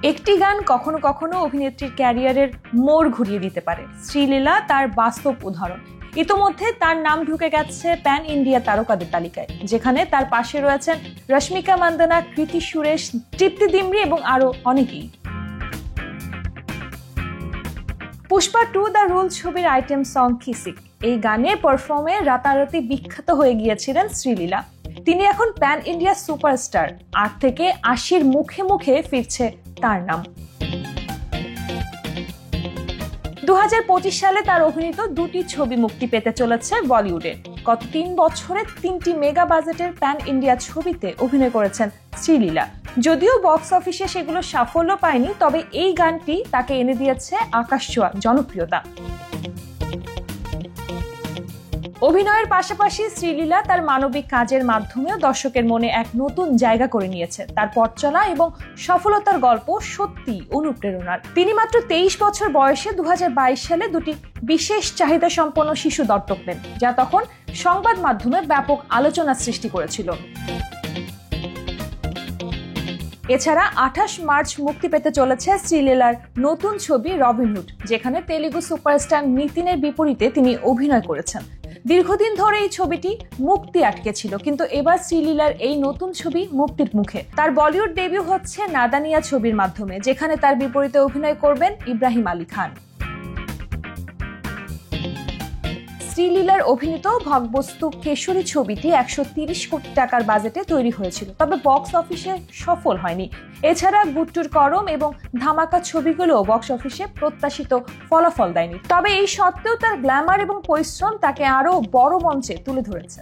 একটি গান কখনো কখনো অভিনেত্রীর ক্যারিয়ারের মোড় ঘুরিয়ে দিতে পারে। শ্রীলীলা তার বাস্তব উদাহরণ। ইতোমধ্যে তার নাম ঢুকে গেছে প্যান ইন্ডিয়া তারকাদের তালিকায়, যেখানে তার পাশে রয়েছেন রশ্মিকা মান্দানা, কৃতি সুরেশ, তৃপ্তি ডিমরি এবং আরো অনেকেই। পুষ্পা 2 দ্য রুল ছবির আইটেম সং কিসিক, এই গানে পারফর্মে রাতারাতি বিখ্যাত হয়ে গিয়েছিলেন শ্রীলীলা। তিনি এখন প্যান ইন্ডিয়া সুপারস্টার। 8 থেকে 80-র মুখে মুখে ফিরছে তার নাম। 2025 সালে তার অভিনীত 2টি ছবি মুক্তি পেতে চলেছে বলিউডে। গত 3 বছরে 3টি মেগা বাজেটের প্যান ইন্ডিয়া ছবিতে অভিনয় করেছেন শ্রীলীলা। যদিও বক্স অফিসে সেগুলো সাফল্য পায়নি, তবে এই গানটি তাকে এনে দিয়েছে আকাশছোঁয়া জনপ্রিয়তা। অভিনয়ের পাশাপাশি শ্রীলীলা তার মানবিক কাজের মাধ্যমেও দর্শকের মনে এক নতুন জায়গা করে নিয়েছে। তার পথ চলা এবং সফলতার গল্প সত্যি অনুপ্রেরণার। তিনি মাত্র 23 বছর বয়সে 2022 সালে 2টি বিশেষ চাহিদা সম্পন্ন শিশু দত্তক নেন, যা তখন সংবাদ মাধ্যমে ব্যাপক আলোচনা সৃষ্টি করেছিল। এছাড়া 28 মার্চ মুক্তি পেতে চলেছে শ্রীলীলার নতুন ছবি রবিনহুড, যেখানে তেলুগু সুপারস্টার নিতিনের বিপরীতে তিনি অভিনয় করেছেন। দীর্ঘদিন ধরে এই ছবিটি মুক্তি আটকে ছিল, কিন্তু এবার শ্রীলীলার এই নতুন ছবি মুক্তির মুখে। তার বলিউড ডেবিউ হচ্ছে নাদানিয়া ছবির মাধ্যমে, যেখানে তার বিপরীতে অভিনয় করবেন ইব্রাহিম আলী খান। শ্রীলীলার অভিনীত ভগবস্তু কেশরী ছবিটি 130 কোটি টাকার বাজেটে তৈরি হয়েছিল, তবে বক্স অফিসে সফল হয়নি। এছাড়া গুট্টুর করম এবং ধামাকা ছবিগুলো বক্স অফিসে প্রত্যাশিত ফলাফল দেয়নি। তবে এই সত্ত্বেও তার গ্ল্যামার এবং পরিশ্রম তাকে আরো বড় মঞ্চে তুলে ধরেছে।